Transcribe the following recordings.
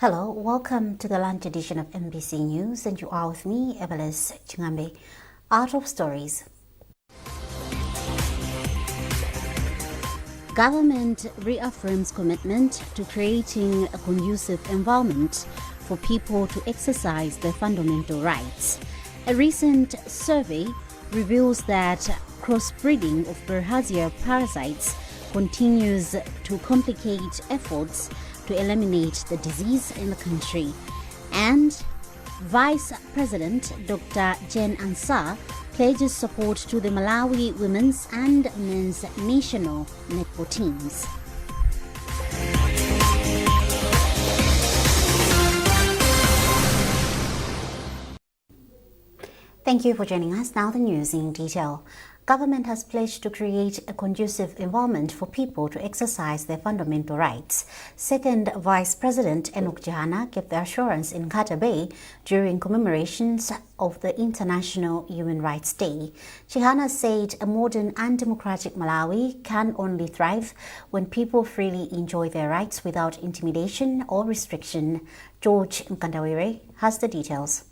Hello, welcome to the lunch edition of MBC News, and you are with me, Ebelis Chingambe. Out of stories. Government reaffirms commitment to creating a conducive environment for people to exercise their fundamental rights. A recent survey reveals that crossbreeding of Bilharzia parasites continues to complicate efforts to eliminate the disease in the country. And Vice President Dr. Jen Ansah pledges support to the Malawi women's and men's national netball teams. Thank you for joining us. Now the news in detail. Government has pledged to create a conducive environment for people to exercise their fundamental rights. Second Vice President Enoch Jahana gave the assurance in Nkata Bay during commemorations of the International Human Rights Day. Jahana said a modern and democratic Malawi can only thrive when people freely enjoy their rights without intimidation or restriction. George Nkandawire has the details.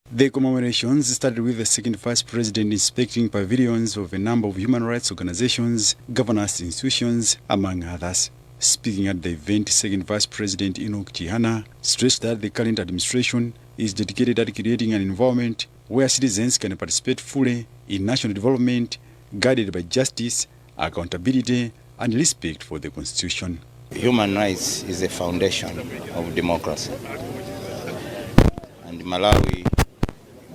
The commemorations started with the second vice president inspecting pavilions of a number of human rights organizations, governance institutions, among others. Speaking at the event, second vice president Enoch Jahana stressed that the current administration is dedicated at creating an environment where citizens can participate fully in national development, guided by justice, accountability, and respect for the constitution. Human rights is the foundation of democracy. And Malawi,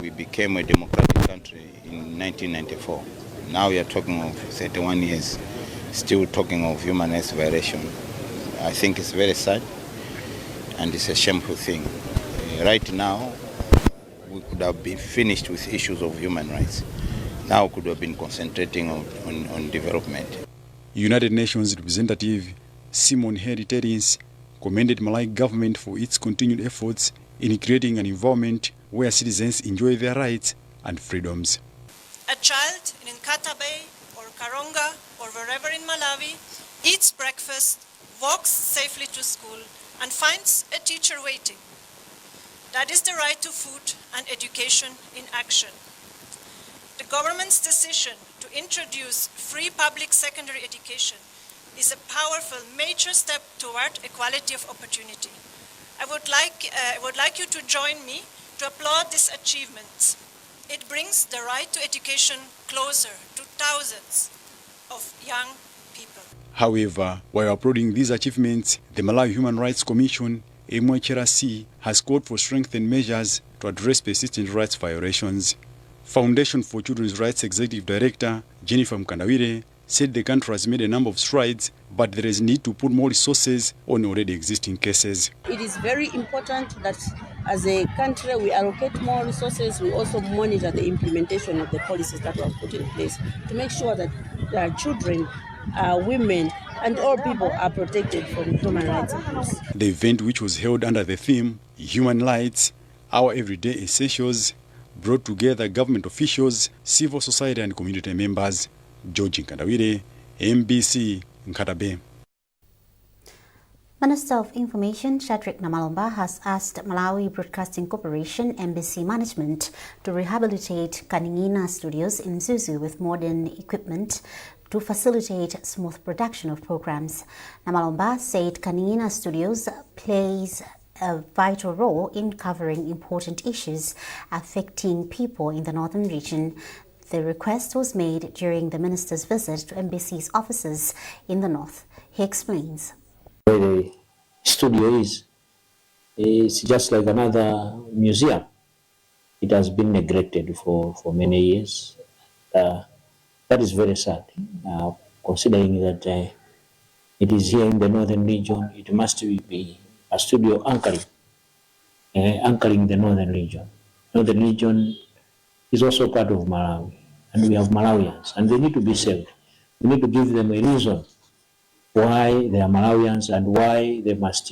we became a democratic country in 1994. Now we are talking of 31 years, still talking of human rights violation. I think it's very sad and it's a shameful thing. Right now, we could have been finished with issues of human rights. Now we could have been concentrating on development. United Nations representative Simon Terence commended Malawi government for its continued efforts in creating an environment where citizens enjoy their rights and freedoms. A child in Nkata Bay or Karonga or wherever in Malawi eats breakfast, walks safely to school, and finds a teacher waiting. That is the right to food and education in action. The government's decision to introduce free public secondary education is a powerful major step toward equality of opportunity. I would like you to join me to applaud these achievements. It brings the right to education closer to thousands of young people. However, while applauding these achievements, the Malawi Human Rights Commission, MHRC, has called for strengthened measures to address persistent rights violations. Foundation for Children's Rights Executive Director Jennifer Mkandawire said the country has made a number of strides, but there is need to put more resources on already existing cases. It is very important that as a country we allocate more resources. We also monitor the implementation of the policies that were put in place to make sure that children, women, and all people are protected from human rights abuse. The event, which was held under the theme Human Rights, Our Everyday Essentials, brought together government officials, civil society, and community members. George Nkandawire, MBC, Nkata Bay. Minister of Information Shadrack Namalomba has asked Malawi Broadcasting Corporation MBC management to rehabilitate Kaningina studios in Zuzu with modern equipment to facilitate smooth production of programs. Namalomba said Kaningina studios plays a vital role in covering important issues affecting people in the northern region. The request was made during the minister's visit to MBC's offices in the north. He explains. Where the studio is, it's just like another museum. It has been neglected for many years. That is very sad, considering that it is here in the northern region. It must be a studio anchoring the northern region. Northern region is also part of Malawi, and we have Malawians, and they need to be saved. We need to give them a reason why they are Malawians and why they must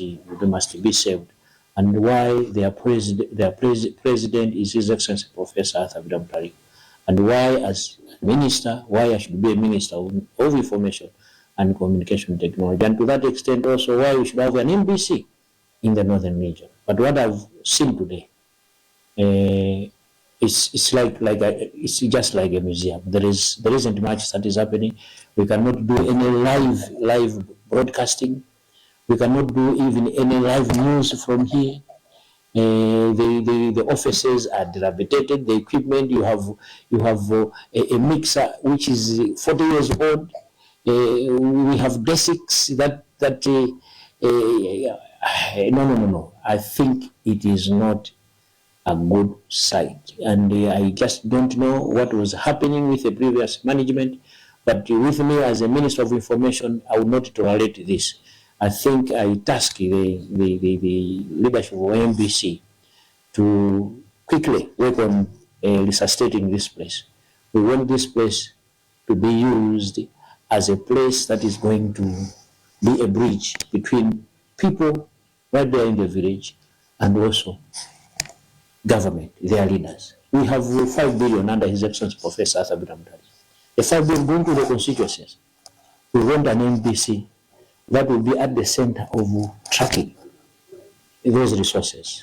be saved, and why their president is His Excellency Professor Arthur Mutharika, and why as minister, why I should be a minister of information and communication technology, and to that extent also why we should have an MBC in the northern region. But what I've seen today, it's just like a museum. There isn't much that is happening. We cannot do any live broadcasting. We cannot do even any live news from here. The offices are dilapidated. The equipment, you have a mixer which is 40 years old. We have basics that no. I think it is not a good sight, and I just don't know what was happening with the previous management. But with me as a Minister of Information, I will not tolerate this. I think I task the leadership of MBC to quickly work on resuscitating this place. We want this place to be used as a place that is going to be a bridge between people right there in the village and also government, their leaders. We have 5 billion under His Excellency Professor Arthur Bilharzia. The 5 billion going to the constituencies. We want an MBC that will be at the center of tracking those resources.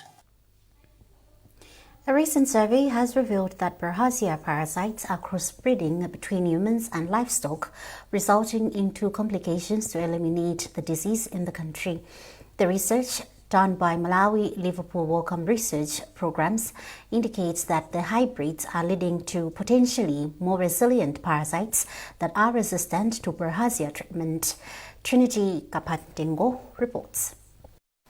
A recent survey has revealed that Bilharzia parasites are crossbreeding between humans and livestock, resulting in 2 complications to eliminate the disease in the country. The research done by Malawi Liverpool Wellcome Research Programs indicates that the hybrids are leading to potentially more resilient parasites that are resistant to Bilharzia treatment. Trinity Kapatengo reports.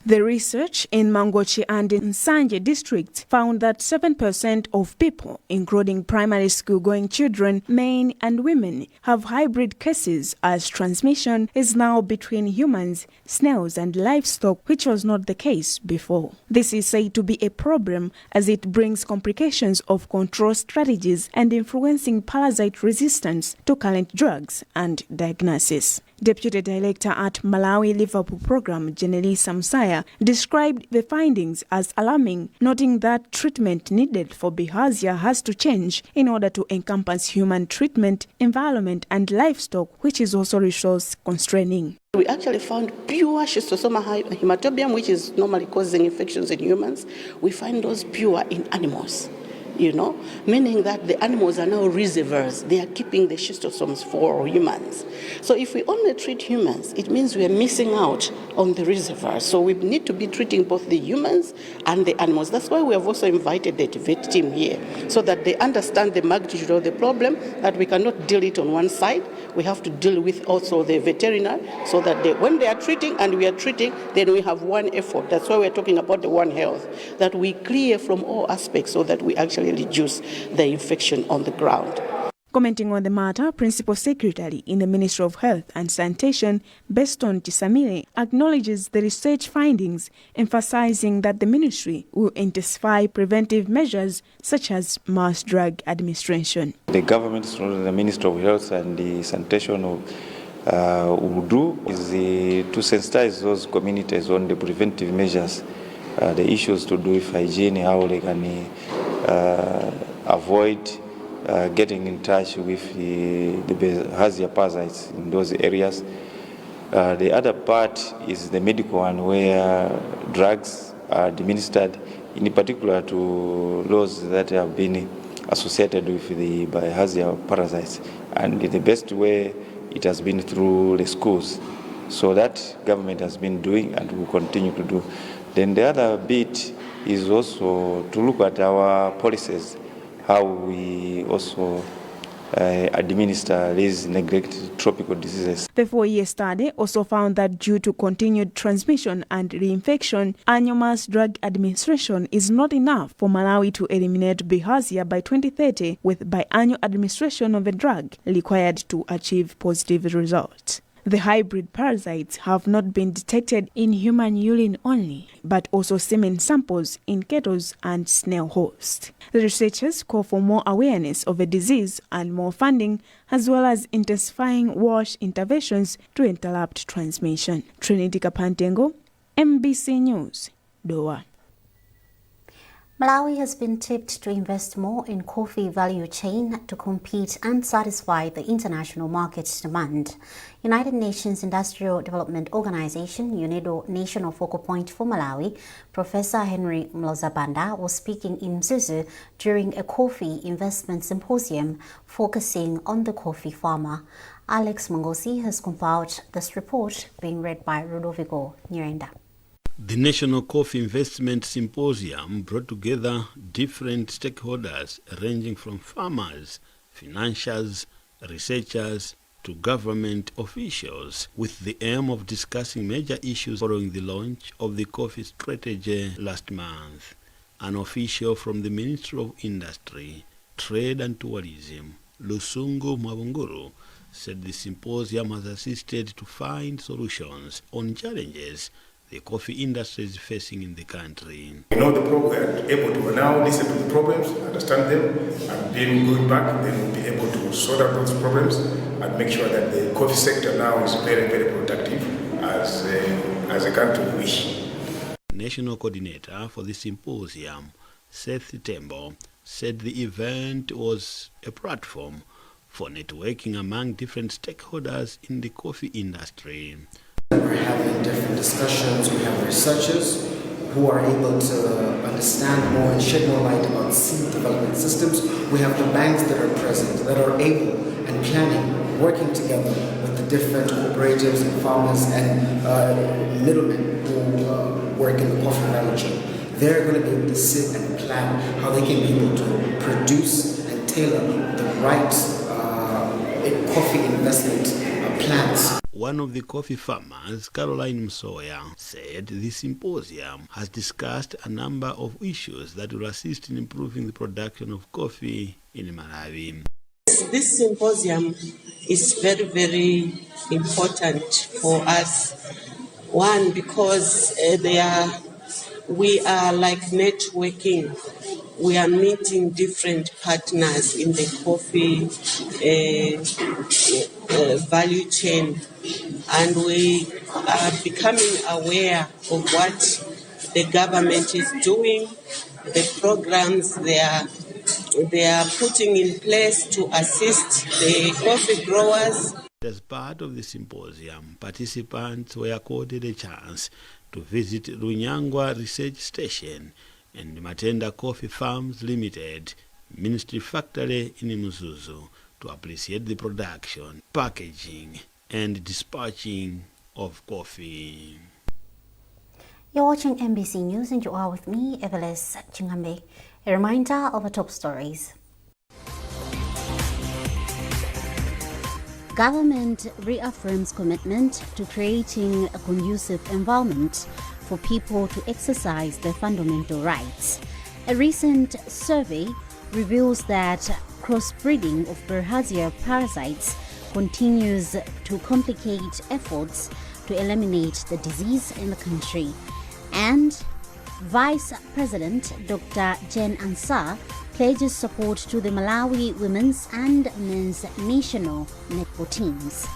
The research in Mangochi and in Nsanje districts found that 7% of people, including primary school-going children, men and women, have hybrid cases, as transmission is now between humans, snails and livestock, which was not the case before. This is said to be a problem as it brings complications of control strategies and influencing parasite resistance to current drugs and diagnosis. Deputy Director at Malawi Liverpool Program, Jeneli Samsaya, described the findings as alarming, noting that treatment needed for Bilharzia has to change in order to encompass human treatment, environment and livestock, which is also resource constraining. We actually found pure schistosoma hematobium, which is normally causing infections in humans. We find those pure in animals. Meaning that the animals are now reservoirs. They are keeping the schistosomes for humans. So if we only treat humans, it means we are missing out on the reservoirs. So we need to be treating both the humans and the animals. That's why we have also invited the vet team here, so that they understand the magnitude of the problem, that we cannot deal it on one side. We have to deal with also the veterinary, so that when they are treating and we are treating, then we have one effort. That's why we're talking about the One Health, that we clear from all aspects so that we actually reduce the infection on the ground. Commenting on the matter, Principal Secretary in the Ministry of Health and Sanitation, Beston Chisamile, acknowledges the research findings, emphasizing that the ministry will intensify preventive measures such as mass drug administration. The government, through the Ministry of Health and the Sanitation, will do is to sensitize those communities on the preventive measures, the issues to do with hygiene, how they can avoid getting in touch with the Bilharzia parasites in those areas. The other part is the medical one, where drugs are administered, in particular to those that have been associated with the Bilharzia parasites. And the best way, it has been through the schools. So that government has been doing and will continue to do. Then the other bit is also to look at our policies, how we also administer these neglected tropical diseases. The 4-year study also found that due to continued transmission and reinfection, annual mass drug administration is not enough for Malawi to eliminate Bilharzia by 2030, with biannual administration of a drug required to achieve positive results. The hybrid parasites have not been detected in human urine only, but also semen samples in cattle and snail hosts. The researchers call for more awareness of the disease and more funding, as well as intensifying wash interventions to interrupt transmission. Trinity Kapantengo, MBC News, Doha. Malawi has been tipped to invest more in coffee value chain to compete and satisfy the international market demand. United Nations Industrial Development Organization, UNIDO National Focal Point for Malawi, Professor Henry Mlozabanda was speaking in Mzuzu during a coffee investment symposium focusing on the coffee farmer. Alex Mongosi has compiled this report, being read by Ludovico Nyirenda. The National Coffee Investment Symposium brought together different stakeholders ranging from farmers, financiers, researchers to government officials with the aim of discussing major issues following the launch of the coffee strategy last month. An official from the Ministry of Industry, Trade and Tourism, Lusungu Mabunguru, said the symposium has assisted to find solutions on challenges the coffee industry is facing in the country. We know the problem, we are able to now listen to the problems, understand them, and then going back, then we'll be able to sort out those problems and make sure that the coffee sector now is very, very productive as a country we wish. National coordinator for the symposium, Seth Tembo, said the event was a platform for networking among different stakeholders in the coffee industry. We're having different discussions. We have researchers who are able to understand more and shed more light about seed development systems. We have the banks that are present, that are able and planning, working together with the different cooperatives and farmers and middlemen who work in the coffee value chain. They're going to be able to sit and plan how they can be able to produce and tailor the right coffee investment plans. One of the coffee farmers, Caroline Msoya, said the symposium has discussed a number of issues that will assist in improving the production of coffee in Malawi. This symposium is very, very important for us. One, because we are like networking. We are meeting different partners in the coffee value chain, and we are becoming aware of what the government is doing, the programs they are putting in place to assist the coffee growers. As part of the symposium, participants were accorded a chance to visit Runyangwa Research Station and Matenda Coffee Farms Limited, Ministry Factory in Mzuzu, to appreciate the production, packaging, and dispatching of coffee. You're watching MBC News and you are with me, Evelis Chingambe. A reminder of the top stories. Government reaffirms commitment to creating a conducive environment for people to exercise their fundamental rights. A recent survey reveals that crossbreeding of Bilharzia parasites continues to complicate efforts to eliminate the disease in the country. And Vice President Dr. Jen Ansah pledges support to the Malawi women's and men's national netball teams.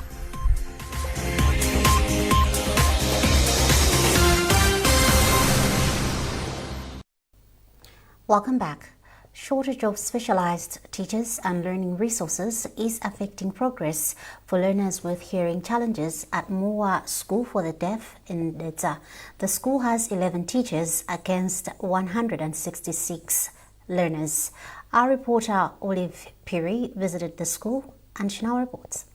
Welcome back. Shortage of specialized teachers and learning resources is affecting progress for learners with hearing challenges at Moa School for the Deaf in Dedza. The school has 11 teachers against 166 learners. Our reporter Olive Piri visited the school and she now reports.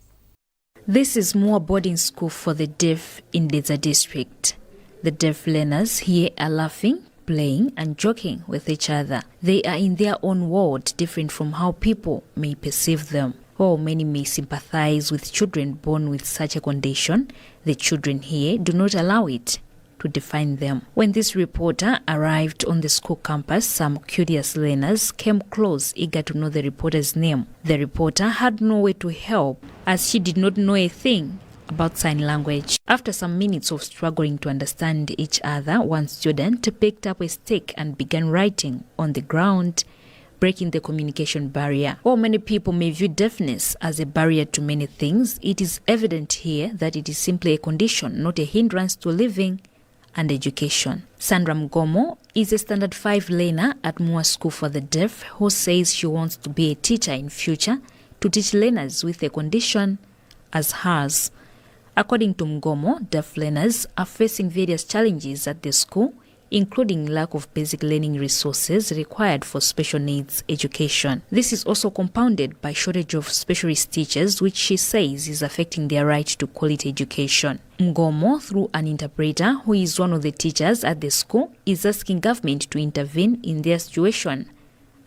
This is Moa Boarding School for the Deaf in Dedza district. The deaf learners here are laughing, playing and joking with each other. They are in their own world, different from how people may perceive them. While many may sympathize with children born with such a condition, the children here do not allow it to define them. When this reporter arrived on the school campus, some curious learners came close, eager to know the reporter's name. The reporter had no way to help, as she did not know a thing about sign language. After some minutes of struggling to understand each other, one student picked up a stick and began writing on the ground, breaking the communication barrier. While many people may view deafness as a barrier to many things, it is evident here that it is simply a condition, not a hindrance to living and education. Sandra Mgomo is a Standard 5 learner at Mua School for the Deaf who says she wants to be a teacher in future to teach learners with a condition as hers. According to Mgomo, deaf learners are facing various challenges at the school, including lack of basic learning resources required for special needs education. This is also compounded by shortage of specialist teachers, which she says is affecting their right to quality education. Mgomo, through an interpreter who is one of the teachers at the school, is asking government to intervene in their situation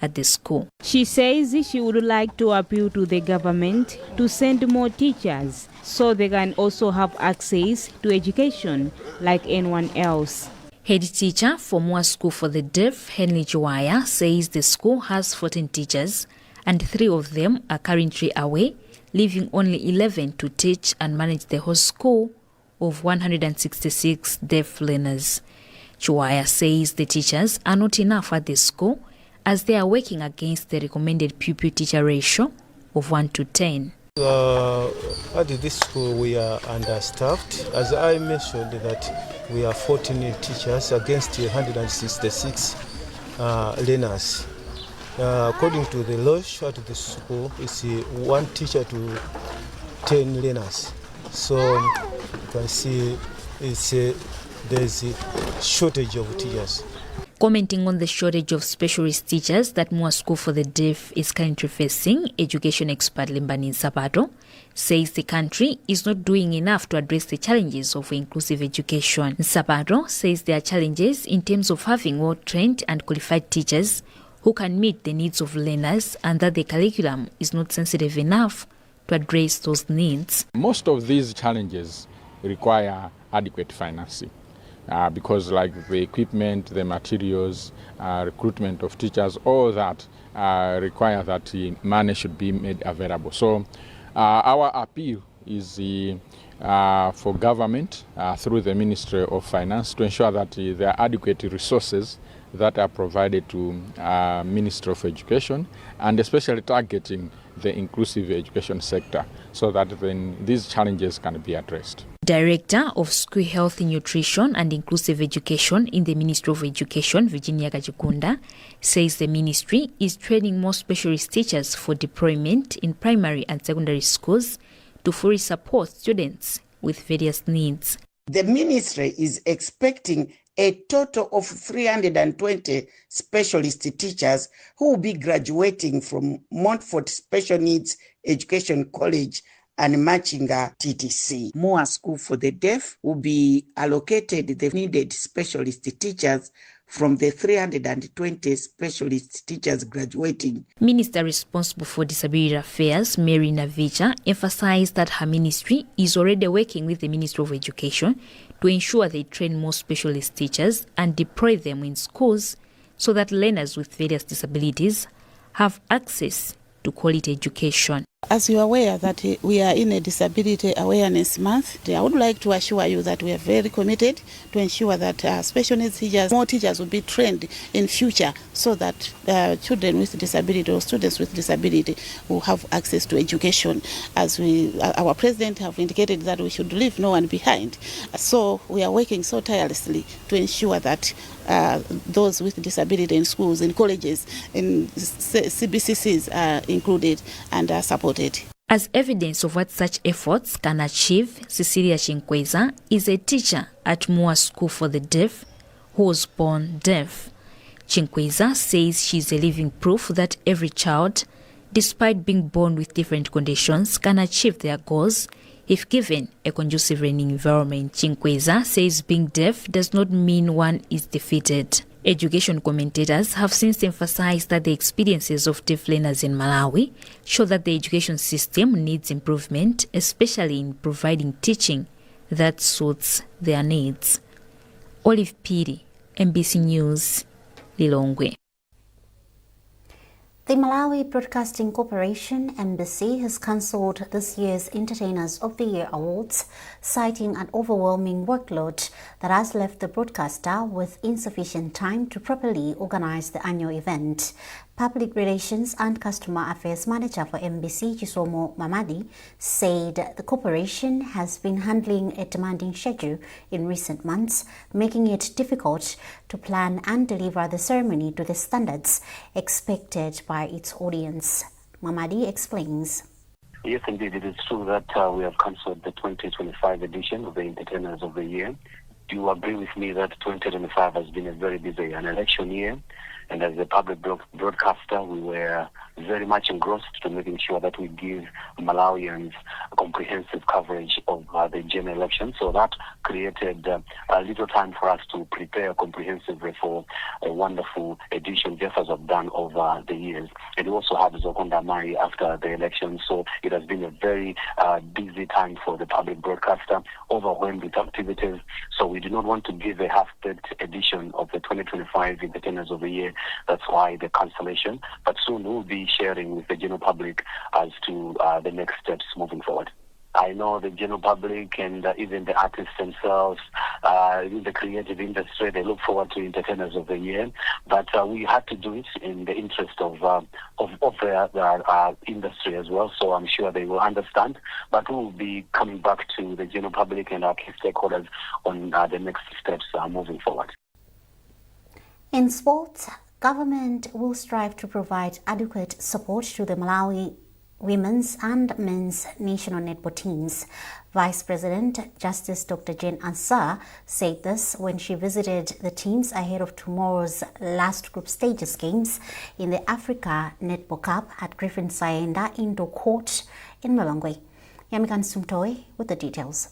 at the school. She says she would like to appeal to the government to send more teachers so they can also have access to education like anyone else. Head teacher for Mua School for the Deaf, Henry Chiwaya, says the school has 14 teachers and 3 of them are currently away, leaving only 11 to teach and manage the whole school of 166 deaf learners. Chiwaya says the teachers are not enough at the school as they are working against the recommended pupil-teacher ratio of 1 to 10. At this school we are understaffed. As I mentioned that we are 14 teachers against 166 learners. According to the law at the school, it's 1 teacher to 10 learners. So you can see there's a shortage of teachers. Commenting on the shortage of specialist teachers that Mua School for the Deaf is currently facing, education expert Limbani Zapato says the country is not doing enough to address the challenges of inclusive education. Zapato says there are challenges in terms of having well-trained and qualified teachers who can meet the needs of learners and that the curriculum is not sensitive enough to address those needs. Most of these challenges require adequate financing. Because like the equipment, the materials, recruitment of teachers, all that require that money should be made available. So our appeal is for government through the Ministry of Finance to ensure that there are adequate resources that are provided to Ministry of Education, and especially targeting the inclusive education sector so that then these challenges can be addressed. Director of School Health, Nutrition and Inclusive Education in the Ministry of Education, Virginia Gajikunda, says the ministry is training more specialist teachers for deployment in primary and secondary schools to fully support students with various needs. The ministry is expecting a total of 320 specialist teachers who will be graduating from Montfort Special Needs Education College and Machinga TTC. Mua School for the Deaf will be allocated the needed specialist teachers from the 320 specialist teachers graduating. Minister responsible for disability affairs, Mary Navicha, emphasized that her ministry is already working with the Ministry of Education to ensure they train more specialist teachers and deploy them in schools so that learners with various disabilities have access to quality education. As you are aware that we are in a Disability Awareness Month, I would like to assure you that we are very committed to ensure that special needs teachers, more teachers will be trained in future so that children with disability or students with disability will have access to education. As our president have indicated that we should leave no one behind. So we are working so tirelessly to ensure that those with disability in schools, in colleges, in CBCCs are included and are supported. As evidence of what such efforts can achieve, Cecilia Chinkweza is a teacher at Mua School for the Deaf who was born deaf. Chinkweza says she's a living proof that every child, despite being born with different conditions, can achieve their goals if given a conducive learning environment. Chinkweza says being deaf does not mean one is defeated. Education commentators have since emphasized that the experiences of deaf learners in Malawi show that the education system needs improvement, especially in providing teaching that suits their needs. Olive Piri, MBC News, Lilongwe. The Malawi Broadcasting Corporation, MBC, has cancelled this year's Entertainers of the Year Awards, citing an overwhelming workload that has left the broadcaster with insufficient time to properly organize the annual event. Public Relations and Customer Affairs Manager for MBC, Chisomo Mamadi, said the corporation has been handling a demanding schedule in recent months, making it difficult to plan and deliver the ceremony to the standards expected by its audience. Mamadi explains. Yes, indeed, it is true that we have cancelled the 2025 edition of the Entertainers of the Year. Do you agree with me that 2025 has been a very busy an election year? And as a public broadcaster, we were very much engrossed to making sure that we give Malawians a comprehensive coverage of the general election. So that created a little time for us to prepare comprehensively for a wonderful edition, just as I've done over the years. And we also had Zokonda Mari after the election. So it has been a very busy time for the public broadcaster, overwhelmed with activities. So we do not want to give a half-baked edition of the 2025 Entertainers of the Year. That's why the cancellation. But soon we'll be sharing with the general public as to the next steps moving forward. I know the general public and even the artists themselves, in the creative industry, they look forward to Entertainers of the Year. But we had to do it in the interest of their industry as well. So I'm sure they will understand. But we will be coming back to the general public and our key stakeholders on the next steps moving forward. In sports, government will strive to provide adequate support to the Malawi women's and men's national netball teams. Vice President Justice Dr. Jane Ansah said this when she visited the teams ahead of tomorrow's last group stages games in the Africa Netball Cup at Griffin Sayenda Indoor Court in Mpungwe. Yamikan Sumtoe with the details.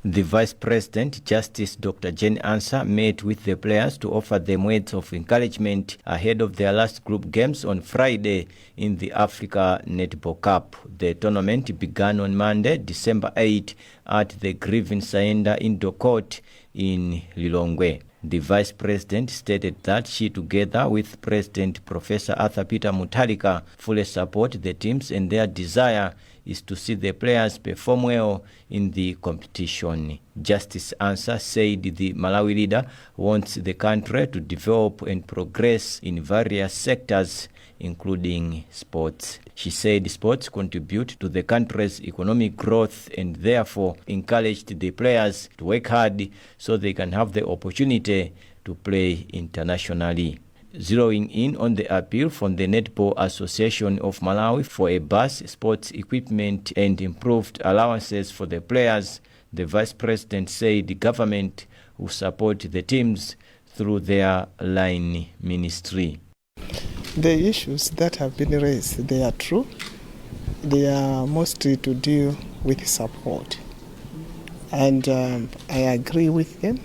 The Vice President, Justice Dr. Jane Ansah, met with the players to offer them words of encouragement ahead of their last group games on Friday in the Africa Netball Cup. The tournament began on Monday, December 8, at the Griffin Sayenda Indoor Court in Lilongwe. The Vice President stated that she, together with President Professor Arthur Peter Mutharika, fully support the teams and their desire is to see the players perform well in the competition. Justice Ansah said the Malawi leader wants the country to develop and progress in various sectors, including sports. She said sports contribute to the country's economic growth and therefore encouraged the players to work hard so they can have the opportunity to play internationally. Zeroing in on the appeal from the Netball Association of Malawi for a bus, sports equipment and improved allowances for the players, the Vice President said the government will support the teams through their line ministry. The issues that have been raised, they are true. They are mostly to do with support. And I agree with them.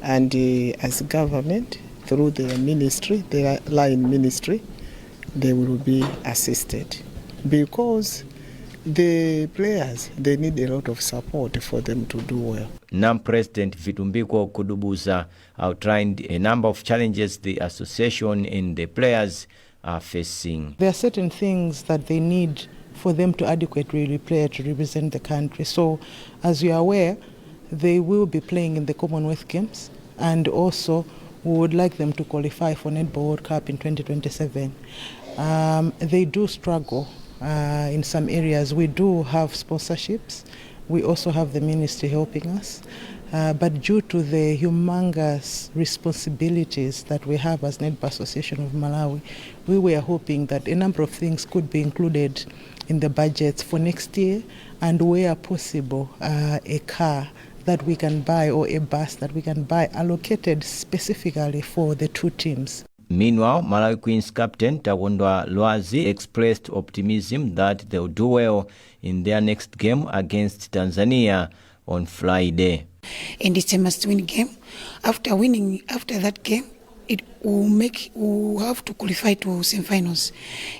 And as government, through their ministry, their line ministry, they will be assisted. Because the players, they need a lot of support for them to do well. NAM President Vitumbiko Kudubuza outlined a number of challenges the association and the players are facing. There are certain things that they need for them to adequately play to represent the country. So, as you are aware, they will be playing in the Commonwealth Games, and also we would like them to qualify for Netball World Cup in 2027. They do struggle in some areas. We do have sponsorships. We also have the ministry helping us. But due to the humongous responsibilities that we have as Netball Association of Malawi, we were hoping that a number of things could be included in the budgets for next year, and where possible, a car that we can buy or a bus that we can buy allocated specifically for the two teams. Meanwhile, Malawi Queens captain Tawondwa Lwazi expressed optimism that they'll do well in their next game against Tanzania on Friday. And it's a must-win game. After that game, we'll have to qualify to semi-finals.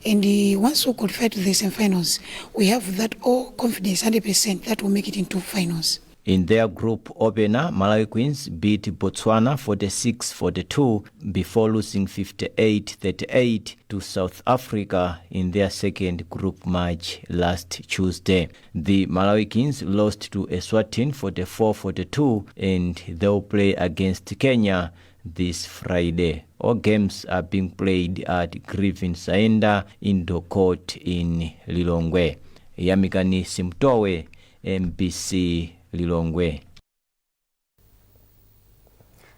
And once we qualify to the semi-finals, we have that all confidence, 100%, that will make it into finals. In their group opener, Malawi Queens beat Botswana 46-42 before losing 58-38 to South Africa in their second group match last Tuesday. The Malawi Queens lost to Eswatini 44-42 and they'll play against Kenya this Friday. All games are being played at Griffin Saenda Indoor Court in Lilongwe. Yamikani Simtowe, MBC Lilongwe.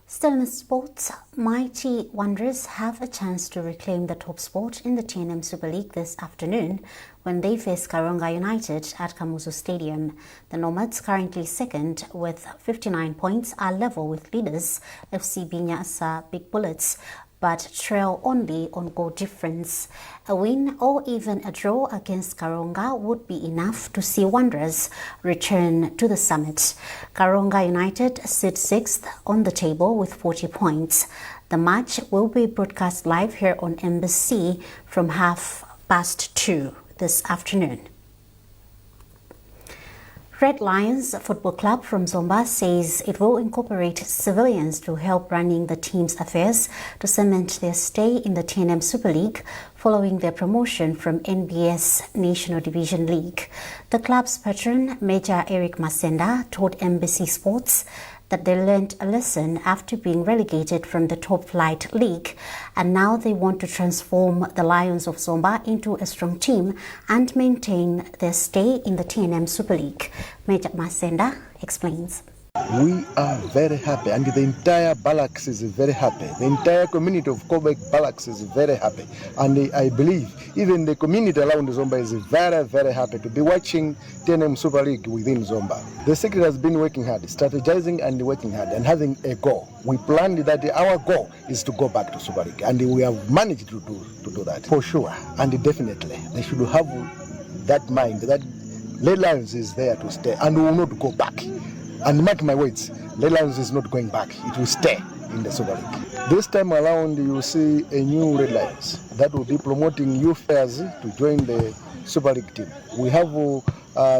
Still in sports, Mighty Wanderers have a chance to reclaim the top spot in the TNM Super League this afternoon when they face Karonga United at Kamuzu Stadium. The Nomads, currently second with 59 points, are level with leaders FC Binyasa Big Bullets, but trail only on goal difference. A win or even a draw against Karonga would be enough to see Wanderers return to the summit. Karonga United sit 6th on the table with 40 points. The match will be broadcast live here on MBC from 2:30 this afternoon. Red Lions Football Club from Zomba says it will incorporate civilians to help running the team's affairs to cement their stay in the TNM Super League following their promotion from NBS National Division League. The club's patron, Major Eric Masenda, told MBC Sports that they learned a lesson after being relegated from the top flight league, and now they want to transform the Lions of Zomba into a strong team and maintain their stay in the TNM Super League. Major Masenda explains. We are very happy, and the entire barracks is very happy. The entire community of Kobek barracks is very happy, and I believe even the community around Zomba is very, very happy to be watching TNM Super League within Zomba. The secretary has been working hard, strategizing and working hard, and having a goal. We planned that our goal is to go back to Super League, and we have managed to do that for sure, and definitely they should have that mind that Red Lions is there to stay and will not go back. And mark my words, Red Lions is not going back. It will stay in the Super League. This time around, you will see a new Red Lions that will be promoting youth players to join the Super League team. We have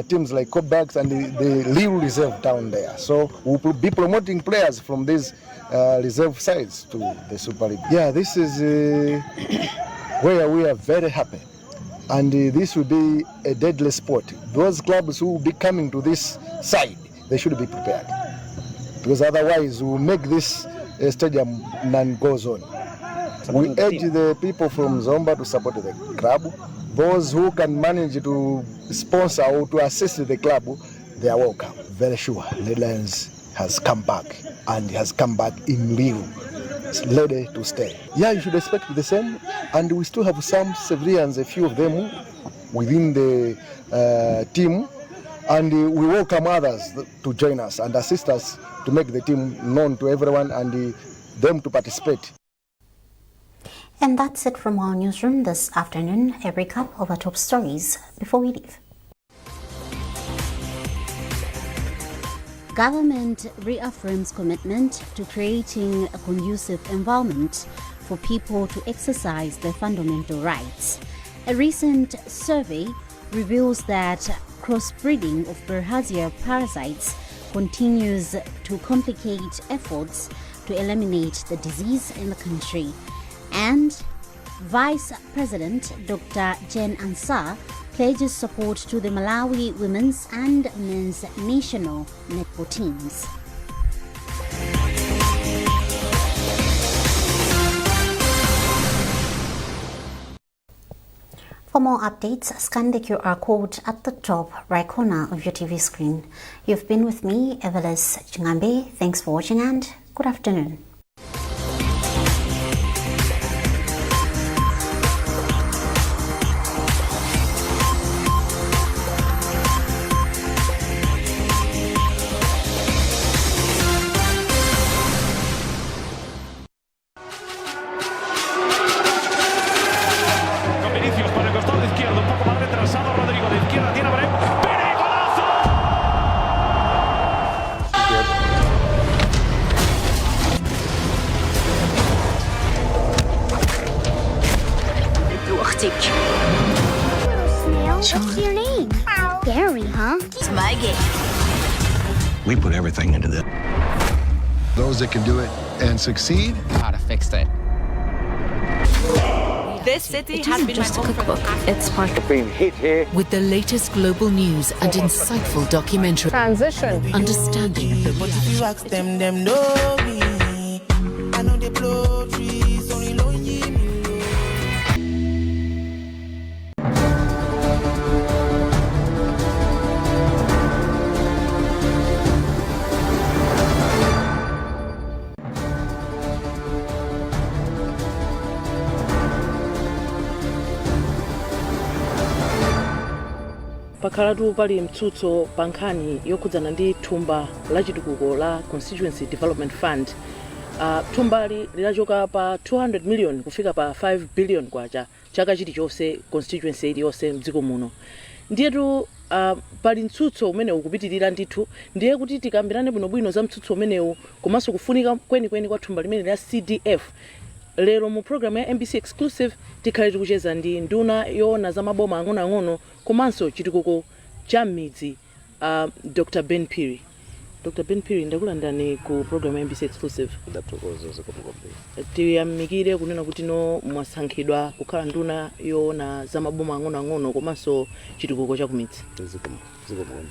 teams like Cobaks and the Lero reserve down there. So we'll be promoting players from these reserve sides to the Super League. Yeah, this is where we are very happy. And this will be a deadly sport. Those clubs who will be coming to this side, they should be prepared, because otherwise we will make this stadium non-go zone. We urge the people from Zomba to support the club. Those who can manage to sponsor or to assist the club, they are welcome. Very sure Red Lions has come back, and has come back in Lero, ready to stay. Yeah, you should expect the same, and we still have some civilians, a few of them within the team. And we welcome others to join us and assist us to make the team known to everyone and them to participate. And that's it from our newsroom this afternoon. A recap of our top stories before we leave. Government reaffirms commitment to creating a conducive environment for people to exercise their fundamental rights. A recent survey reveals that crossbreeding of Bilharzia parasites continues to complicate efforts to eliminate the disease in the country. And Vice President Dr. Jen Ansah pledges support to the Malawi women's and men's national netball teams. For more updates, scan the QR code at the top right corner of your TV screen. You've been with me, Evelis Chingambe. Thanks for watching and good afternoon. What's your name? Gary, huh? It's my game. We put everything into this. Those that can do it and succeed, how to fix it. This city it has isn't been just a my home cookbook, it's part of being hit here with the latest global news and insightful documentary. Transition. Understanding. But if you ask them know me. I know they pakhalatu pali mtsutso pa nkhani yokhudzana ndi thumba la chitukuko la Constituency Development Fund. Thumbali lilachoka pa 200 million kufika pa 5 billion kwacha chaka chilichonse constituency iliyonse mdziko muno. Ndiyetu pali mtsutso umene ukupitirira ndithu, ndiye kuti tikambirane bwinobwino za mtsutso umenewu komanso kufunika kwenikweni kwa thumba limene la CDF. Lero mu program ya MBC Exclusive tikhale tikucheza ndi nduna yoona za maboma ang'onoang'ono komanso chitukuko cha midzi, Dr. Ben Phiri. Dr. Ben Phiri, ndakulandani ku program ya MBC Exclusive. Tiyamikire kunena kuti no mwasankhidwa kukhala nduna yoona za maboma ang'onoang'ono komanso chitukuko cha kumidzi.